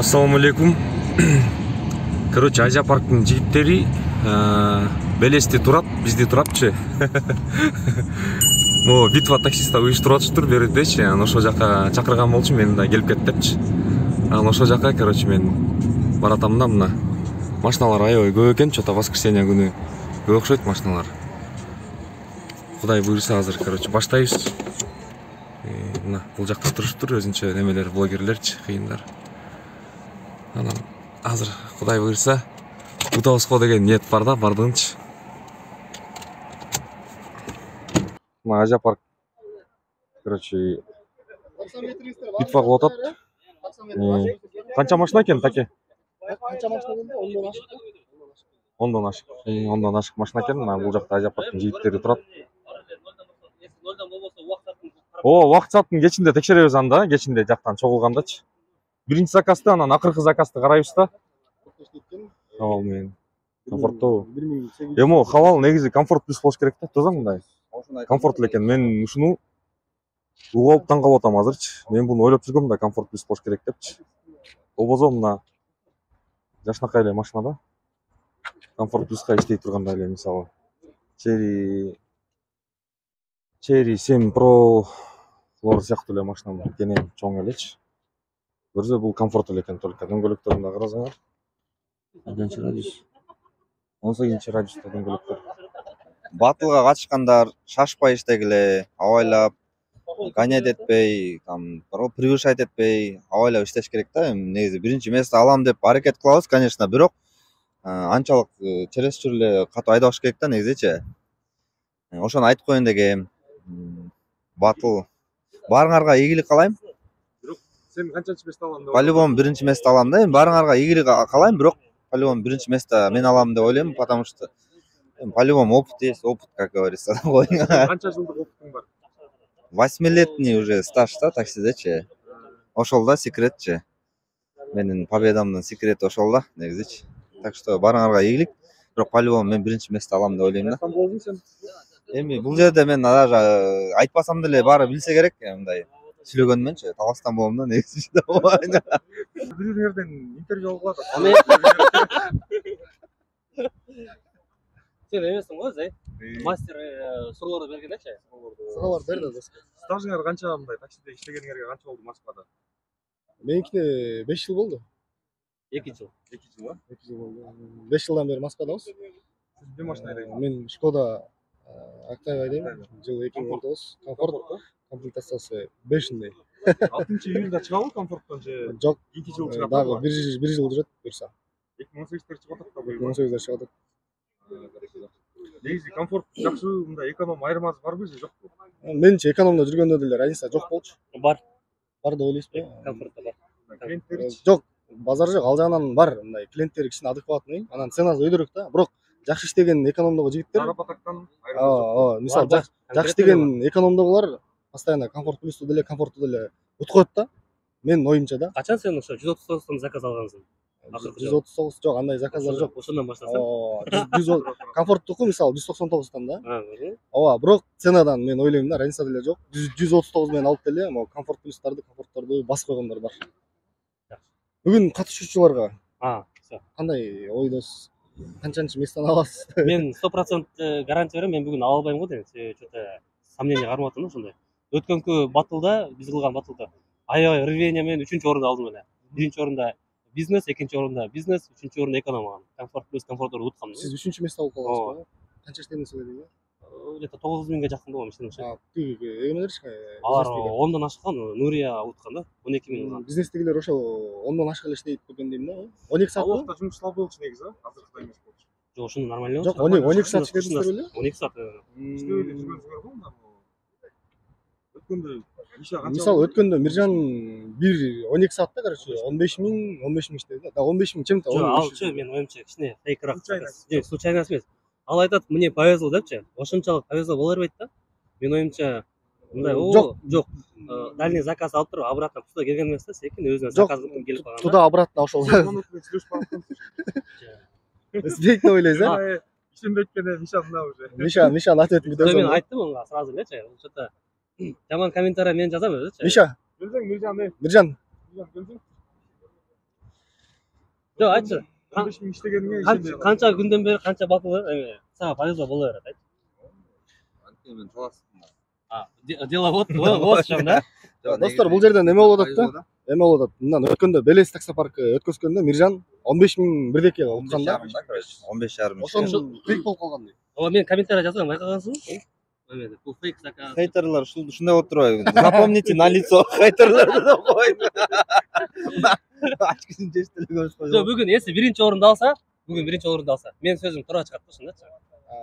Ассаламу алейкум. Короче, Азия парктын жигиттери Белесте турат, бизде турапчы. Mo битва таксиста уюштуруп атыштыр бердечи. Ошол жака чакырган болчу, мен да келип кет депчи. Ошол жака, короче, мен баратам да мына. Машиналар аябай көп экен, чото воскресенье күнү көп окшойт машиналар. Кудай буйруса азыр, короче, баштайбыз. Мына бул жакта туруштур өзүнчө немелер, блогерлерчи, кыйындар. Анан азыр Кудай буйруса утабызга деген ниет бар да, бардыгынчы. Мына Азия парк, короче, битва кылып атат. Канча машина экен, таке? Канча машина экен? 10дон ашык. 10дон ашык. 10дон ашык машина экен. Мына бул жакта Азия парктын жигиттери турат. Убакыт сааттын кечинде текшеребиз анда, кечинде жактан чогулгандачы. Биринчи заказды, анан акыркы заказды карайбыз да. Халал менен. Комфорттуу. Эмо халал негизи комфорт плюс болуш керек да, тозаң мындай. Комфорттуу экен. Мен ушуну угуп таң калып атам азырчы. Мен буну ойлоп жүргөм да, комфорт плюс болуш керек депчи. Болбосо мына жашнакай эле машинада комфорт плюска иштей тургандай эле, мисалы Cherry 7 Pro сыяктуу эле машина кенен чоң элечи. Көрсө бул комфорт эле экен, только дөңгөлөктөрүн да карасаңар. 18 радиуста дөңгөлөктөр. Батылга катышкандар шашпай иштегиле, абайлап, гонять этпей, там превышать этпей, абайлап иштеш керек да. Негизи биринчи место алам деп аракет кылабыз, конечно, бирок анчалык чересчур эле катуу айдабаш керек да негизичи. Ошону айтып коеюн дегем. Батыл баарыңарга ийгилик каалайм. Сен канчанчы место алам деп? По-любому биринчи место алам да. Баарыңарга ийгилик каалайм, бирок по-любому биринчи место мен алам деп ойлойм, потому что по-любому опыт есть, опыт, как говорится. Канча жылдык опытың бар? 8-летний уже стаж да таксидечи. Ошол да секретчи. Менин победамдын секрети ошол да негизичи. Так что баарыңарга ийгилик, бирок по-любому мен биринчи место алам деп ойлойм да. Каяктан болдуң сен? Эми бул жерде мен даже айтпасам деле баары билсе керек, мындай сүйлөгөнмөнчү. Таластан болом да негизи. Бирөөңөрдөн интервью алып атат. Сен эмесиң го, Зай? Мастер суроолорду берген элечи? Суроолор берди доско. Стажыңар канча, мындай таксиде иштегениңерге канча болду Москвада? Меникине 5 жыл болду. 2 жыл. 2 жыл ба? 2 жыл болду. 5 жылдан бери Москвадабыз. Сиз эмне машина айдайсыз? Мен Шкода Octavia айдайм. Жыл 2019. Комфорт комплектациясы 5-ндей. 6-июлда чыгабы комфорттон же? Жок, 2 жыл чыгат. дагы 1 жыл жүрөт буюрса. 2018-те чыгып атат да быйыл. 2018-де чыгат. Негизи комфорт жакшы, мындай эконом айырмасы барбы же жокпу? Менчи экономдо жүргөндө деле разница жок болчу. Бар. Бар деп ойлойсузбу? Комфортта бар. Клиенттер Жок, базар жок. Ал жагынан бар. Мындай клиенттер кичине адекватный. Анан ценасы өйдөрөөк да. Бирок жакшы иштеген экономдогу жигиттер. Зарабатактан айырмасы. Мисалы жакшы иштеген экономдогулар постоянно комфорт плюсту деле, комфортту деле уткоет да. Менин оюмча да. Качан сен ошо 139тон заказ алгансың? 139 жок, андай заказдар жок. Ошондон баштасаң? 100 комфорттуку мисалы 199тан да. Ооба. Бирок ценадан мен ойлойм да, разница деле жок. 139 менен алып деле, могу комфортторду басып койгондар бар. Бүгүн катышуучуларга Всё. кандай ойдосуз? Канчанчы местен аласыз? Мен 100% гарантия берем, мен бүгүн ала албайм го дейм. Чөтө сомнение кармап атам да ошондой. Өткөнкү батылда, биз кылган батылда аябай рвение менен 3-чү орунду алдым эле. 1-чи орунда бизнес, 2-чи орунда бизнес, 3-чү орунда эконом. Комфорт плюс комфортту уткам. Сиз 3-чү место алып калгансызбы? Канча иштедиңиз эле? Где-то 9000ге жакын болом иштегенчи. Эмелерчи? Алар 10дон ашкан, Нурия уткан да, 12000 алган. Бизнестегилер ошо 10дон ашык эле иштейт экен дейм да. 12 саат. Ал убакта жумушчулар болчу негизи, азыркыдай эмес болчу. Жок, ошондо нормально. Жок, 12 саат иштедиңиздер беле? 12 саат. Иштебей эле жүргөнсүңөр го мына. Өткөндө иши канча? Мисалы өткөндө Миржан 12 саатта, короче, 15000 иштеди да. 15000 чем-то. Жок, алчы мен оюмча кичине фейкрак. Жок, случайно эмес. Ал айтат, мне повезло депчи. Ошончалык повезло боло бербейт да. Мен оюмча мындай, жок. Дальний заказ алып туруп, обратно туда келген эмес да, секин өзүнө заказ кылып келип калган. Туда обратно ошол. Бек деп ойлойсуз, а? Ишенбей кеткенде Миша мына уже. Миша ответ бүтөсүң. Мен айттым онга сразу элечи. Чөтө жаман комментарий мен жазам өзүчү. Миша. Келсең Миржан. Миржан. Жок, айтчы. 15 миң иштегениңе Канча күндөн бери канча батыл сага повезло боло берет, айтчы. Мен таластым. Дело вот ошол да. Достор, бул жерден эме болуп атат да. Эме болуп атат. Мындан өткөндө Белес таксопаркы өткөзгөндө Миржан 15 миң бирдеке уткан да. 15,5. Ошону фейк болуп калган дейт. Ооба мен комментарий жазгам, байкагансызбы? Бул фейк заказ. Хейтерлер ушундай болуп турбайбы? Запомните на лицо хейтерлерди деп койду. Ачкысын жешти эле көрүшпөй. Жок, бүгүн эси биринчи орунду алса, мен сөзүм туура чыгат да, ошондочу.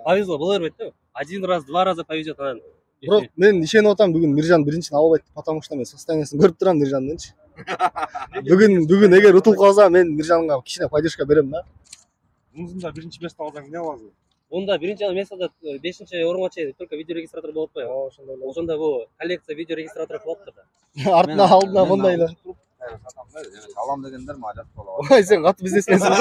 Повезло боло бербейт да. Один раз, два раза повезет анан. Бирок мен ишенип атам, бүгүн Миржан биринчини ала албайт, потому что мен состояниясын көрүп турам Миржандынчы. Бүгүн эгер утулуп калса, мен Миржанга кичине поддержка берем да. Музунда биринчи место алсаң эмне кыласың? Онда биринчи место 5-чи орунга чейин только видеорегистратор болуп атпайбы? Ошондо бул коллекция видеорегистратор кылып да. Артына алдына мондай эле. Алам дегендер мажат болот. Ой, сен катты бизнесменсиң.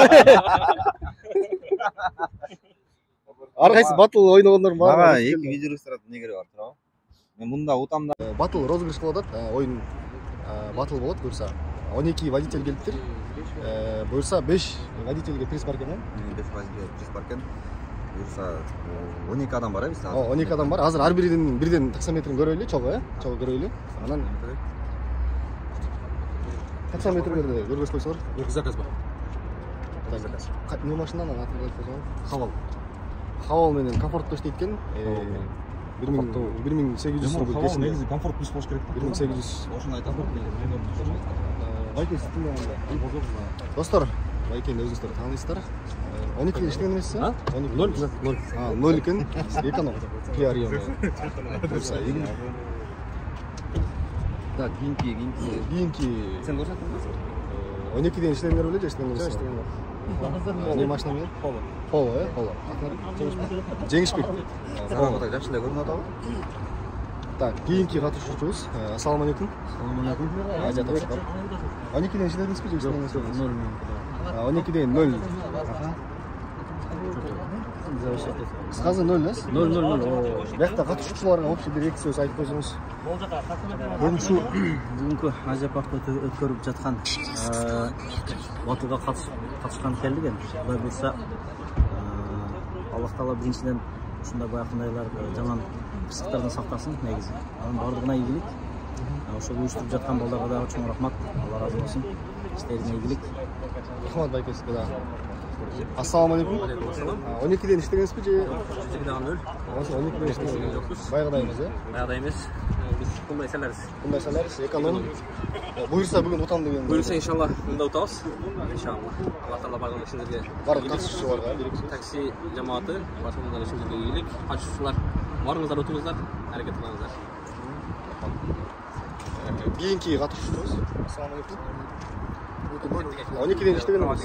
Ар кайсы батыл ойногондор бар. Мага 2 видеорегистратор эмне кереги бар туурабы? Мен мында утам да. Батыл розыгрыш кылып атат. Оюн батыл болот буюрса. 12 водитель келиптир. Буюрса 5 водительге приз бар экен. 5 водителге приз бар экен. Буюрса 12 адам бар бизде. 12 адам бар. Азыр ар бирден таксометрин көрөйлү, чогуу, чогуу көрөйлү. Анан таксометрлерди көргөз койсоңор. Заказ бар. Заказ. Эмне машинаны атын койсоңор? Хавал менен комфортто иштейт экен. 1800 рубль кешин. Негизи комфорт плюс болуш керек. 1800. Ошону айтам. Достор, Байкенди өзүңүздөр тааныйсыздар. 12 иштеген эмессиз? 0 экен. Эконом. Приория. Так, кийинки. Сен көрсөттүңбү? 12ден иштегендер беле, иштегендер. Не машина менен? Поло, Поло. Жеңишбек. Фото жакшы эле көрүнүп атабы? Так, кийинки катышуучубуз. Ассаламу алейкум. Ажа тапшырып. 12ден иштедиңизби, иштегенсизби? 0. 12ден 0. Кыскасы 0 эс? 0. Биякта катышуучуларга общий бир 2 сөз айтып койсоңуз. Бүгүнкү ажапакты өткөрүп жаткан батылга катышкан келген. Кудай буйрса, Аллах Таала биринчиден ушундай баягындайлар жаман кырсыктардан сактасын негизи. Анын бардыгына ийгилик. Ошол уюштуруп жаткан балдарга дагы чоң рахмат. Алла разы болсун. Иштерине ийгилик. Рахмат байкесизге да. Ассаламу алейкум. 12ден иштегенсизби же? 12ден иштеген жокпуз. Баягыдай эмес, э? Баягыдай эмес. Биз кандай саларбыз? Эконом. Буюрса бүгүн утам деген. Буюрса иншалла мында утабыз. Иншалла. Алла Таала бардык ишиңерге, бардык катышуучуларга берекет. такси жамааты, башка ишиңерге ийгилик. Катышуучулар барыңыздар, утуңуздар, аракет кылыңыздар. Кийинки катышуучубуз. Ассаламу алейкум. 12ден иштеген эмес.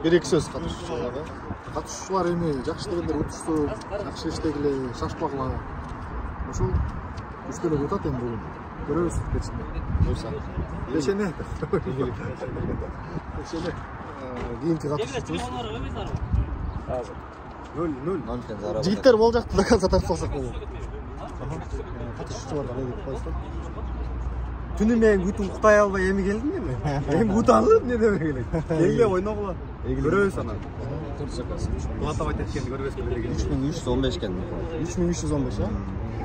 1-2 сөз катышуучуларга. Катышуучулар эми жакшы дегендер утушту, жакшы иштегиле, шашпагыла. Ошол үчтөлөп утат эми бүгүн. Көрөбүз кечинде. Буюрса. Кечене. Кийинки катышуучубуз. 0. Жигиттер болуп жатты да конца тартып калсак болот. Катышуучуларга не деп коесуздар? Түнү мен бүтүн уктай албай эми келдим эми. Эми уталып эмне дебе керек. Келе ойногула. Көрөбүз анан. Плата айтаткенди көрбөс керек. 3315 экен. 3315, а?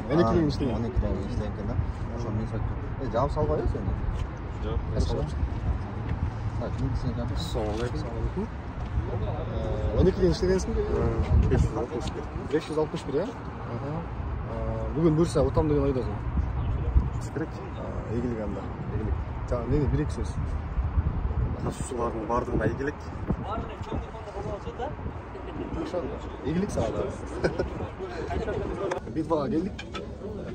12ден иштеген. 12ден иштеген экен да. Ошо мен сайттым. Жабып салбайбы сен? Жок. Хорошо. Так, сен кантип? Assalomu alaykum. 12ден иштегенсиңби? 561, а? Бүгүн буюрса утам деген ойдосуң. Керек. Ийгилик анда. Ийгилик. Жана эмне 1-2 сөз? Катышуучулардын бардыгына ийгилик. Ийгилик сага да. Битвага келдик.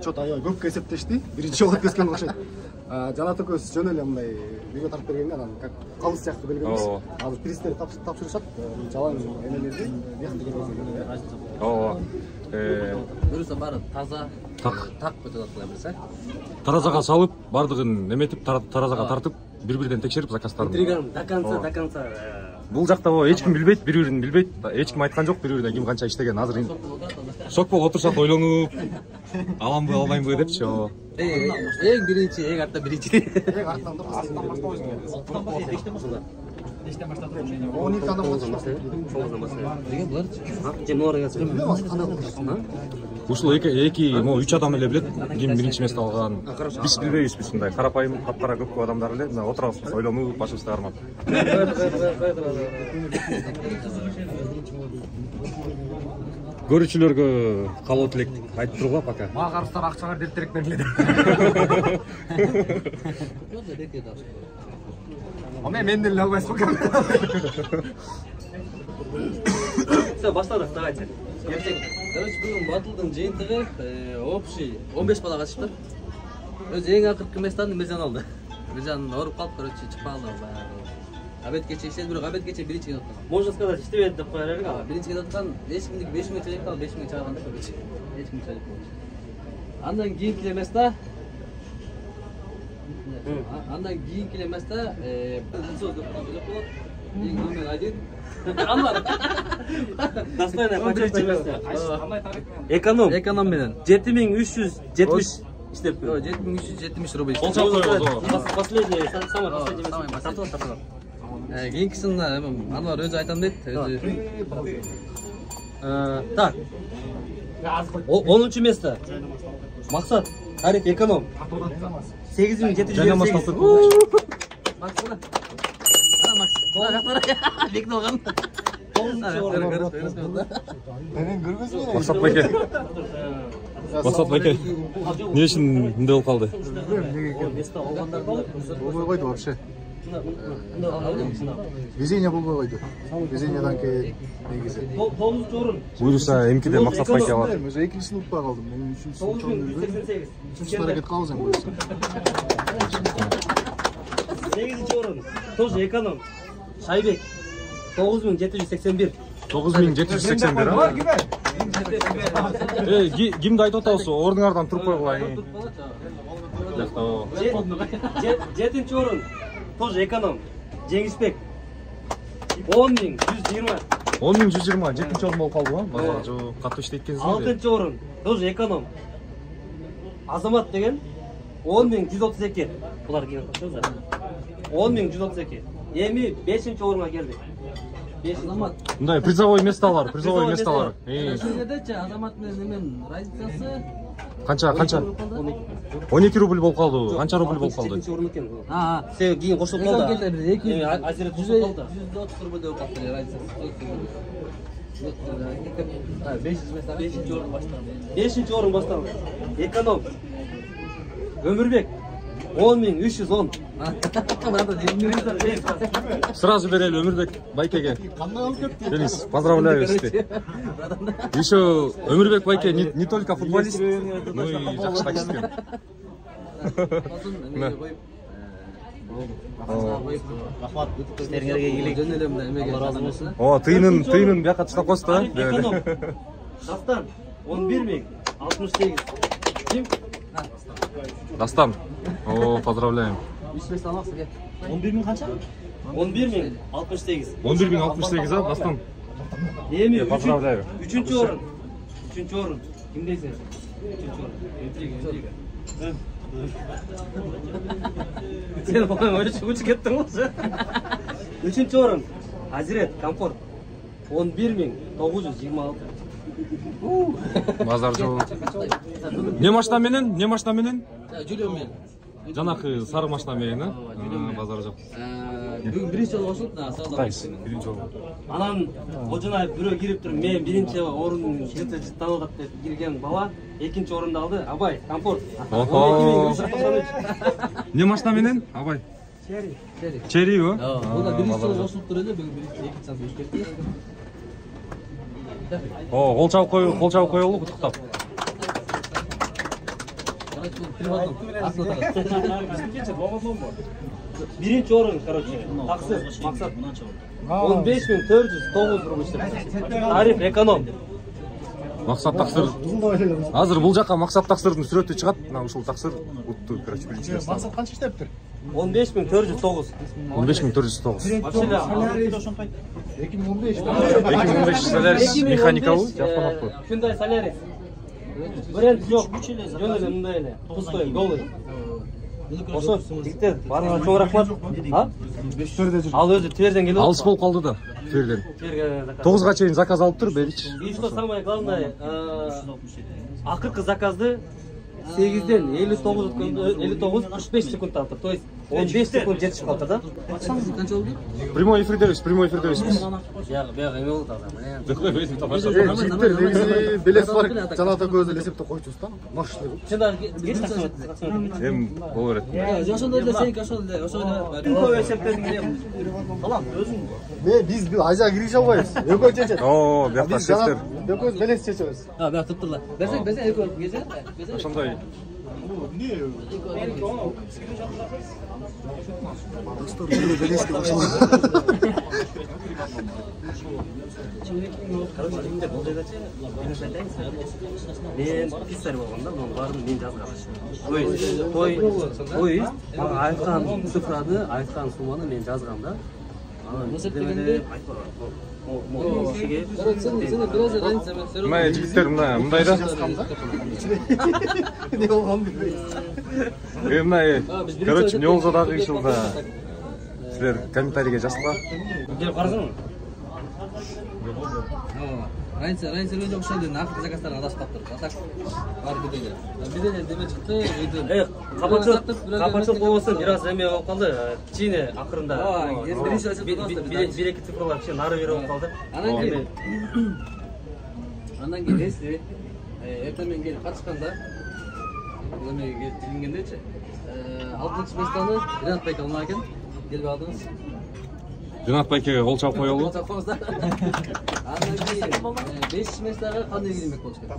Чот аябай көпкө эсептешти. Биринчи жолу өткөзгөн окшойт. Жанат экөөбүз жөн эле мындай видео тартып бергенде анан как калыс сыяктуу белгилебиз. Азыр приздер тапшырышат. Жалаң эмелерди биякта келбейт. Ооба. Буюрса баары таза, так өтөт кыла берсе. Таразага салып, бардыгын эметип, таразага тартып, бир-бирден текшерип заказдарын. Интриган до конца. Бул жакта эч ким билбейт, бири-бирин билбейт. Эч ким айткан жок бири-бирине ким канча иштеген. Азыр шок болуп отурсак ойлонуп, аламбы, албаймбы депчи. Эң биринчи, эң артта биринчи. Эң арттан да 12 адам катышты. Неге булар? Же мынарга кандай Ушул эки, могу 3 адам эле билет, ким биринчи место алган. Биз билбейбиз биз мындай карапайым, капкара көпкө адамдар эле мына отурабыз, ойлонуп, башыбызды кармап. Көрүүчүлөргө калоо тилек айтып тургула пока. Мага карыстар акчага дертерек берилет. Мен деле албайсың камера. Все, баштадык, давайте. Ертең. Короче, бүгін батылдың жиынтығы общий 15 бала қатысыптыр. Өзі ең ақырғы местаны Миржан алды. Миржан ұрып қалып, короче, шықпай алды. Обед кече іштеді, бірақ обед кече бірінші кетіп отқан. Можно сказать, иштебейт деп коер элек ага. Бірінші кетіп отқан, ешкімдік 5 мың чайлап қалып, 5 мың чайлағанда, короче. 5 мың чайлап қалып. Андан кейінгі места номер 1 Анвар. Достойный почетный место. Эконом менен 7370 иштеп. 7370 рублей. Колчак коебуз. Последний, самый последний место. Кейінгісін Анвар өзі айтам дейт. Так. 10 место. Максат, Тарик эконом. 8758. Бекін алған. Максат байке. Максат байке. Не үшін мындай болуп калды? Болбой койду вообще. Везение болбой койду. Везениядан кейін негизи. 9-чу орун. Буюрса эмкиде Максат байке алат. Мен уже 2-нчи сыныпта калдым. Мен 3-нчи сыныпта жүргөм. 3-нчи аракет кылабыз эми буюрса. 8-чу орун. Тоже эконом. Шайбек 9781. 9781 а? Кимди айтып атабыз? Ордуңардан туруп койгула. Жактабы. 7-чу орун. Тоже эконом. Жеңишбек 10120. 10120, 7-чи орун болуп калды ба? Жок, катуу иштейт экенсиз. 6-чы орун. Тоже эконом. Азамат деген 10132. Булар кийин кошобуз. 10132. Эми 5-чи орунга келдик. 5 Азамат. Мындай призовой месталар, призовой месталар. Шүйгедечи Азамат менен эмен разницасы Канча? 12 рубль болуп калды. Канча рубль болуп калды? 7-чи орун экен. Себеби кийин кошулуп калды. Эми Азирет кошулуп калды. 130 рубль деп калды разницасы. 5-чи орун башталды. 5-чи орун башталды. Эконом. Өмүрбек 10310. Сразу берели Өмүрбек байкеге. Денис, поздравляю сизди. Еще Өмүрбек байке не только футболист, но и жакшы таксисткен. Işleringерге ийгилик. О, тыйынын бияка таштап койсуз да. Эконом. Дастан 11068. Ким? Дастан. О, поздравляем. 11000 канча? 11068. 11068 а, Дастан. Эми Поздравляю. 3-чү орун. 3-чү орун. Ким дейсиң? 3-чү орун. Сен бана өчүп кеттиң го. 3-чү орун. Азирет комфорт 11926. Базар жок. Не машина менен? Жүлөм мен. Жанакы сары машина менен, а? Базар жок. Бүгүн биринчи жолу кошулуп, Кайсы? Биринчи жолу. Анан Ожонаев бирөө кирип туруп, мен биринчи орун жыты танылат деп кирген бала, экинчи орунду алды. Абай, комфорт. Не машина менен? Абай. Чери го? Бул биринчи жолу кошулуп туруп эле, бүгүн биринчи экинчи сансы өзгөрттү. О, кол чабып коелу, куттуктап. Биринчи орун, короче, таксыр, Максат. 15409 рубль иштеп. Тариф эконом. Максат таксыр. Азыр бул жака Максат таксырдын сүрөтү чыгат. Мына ушул таксыр утту, короче, биринчи место. Максат канча иштептир? 15409. 15409. Вообще 2015. 2015 Солярис механикабы, автоматпы. Hyundai Solaris. Бренд жок. Жөн эле мындай эле. Пустой, голый. Ошо жигиттер баарыңарга чоң рахмат. Ал өзү Тверден келип Алыс болуп калды да Тверден. 9га чейин заказ алып тур Белич. И что самое главное, акыркы заказды 8ден 59 өткөндө 59 45 секунд алды. То есть 15 секунд жетишип калды да. Канча болду? Прямой эфирдебиз, прямой эфирдебиз. Бияга эме болуп атат. жигиттер негизи белес бар жанат экөөбүз эле эсептеп койчубуз да. Машина. Чында кеч таксым. Эми боло берет. Ошондой эле сеники ошондой эле. Көп эсептедим. Балам өзүң. Биз ажа киргизе албайбыз. Экөө чечет. О, биякта шефтер. Экөөбүз белес чечебиз. Бияк туптурлар. Берсең экөө кезе. Ошондой. Достор белес деп ошондой. Короче, жигиттер бул жердечи бизнес айтайын. Мен писарь болгондо мунун баарын мен жазгам. Той мага айткан цифраны, айткан сумманы мен жазгам да. Анан Эсептегенде сен бираз разница эмес. Мына жигиттер мындай да. Не болгон билбейбиз. Мына короче не болсо дагы иш жылда силер комментарийге жазсаңар. келип карасаң. Раньше люди ошол эле акыркы заказдардан адашып калыптыр. Так бар бүдөлө. Бүдөлө деме чыкты. Капачок болбосо бир аз эме болуп калды. Кичине акырында. Бир эки цифрлар кичине нары бери болуп калды. Андан кийин эси эртең менен келип катышканда эмеге келгендечи 6-чы местаны Ренат байке алма экен. Келип алдыңыз. Ренат байкеге кол чалып коелу. Андан кийин 5 местага кандай кирмек болуш керек?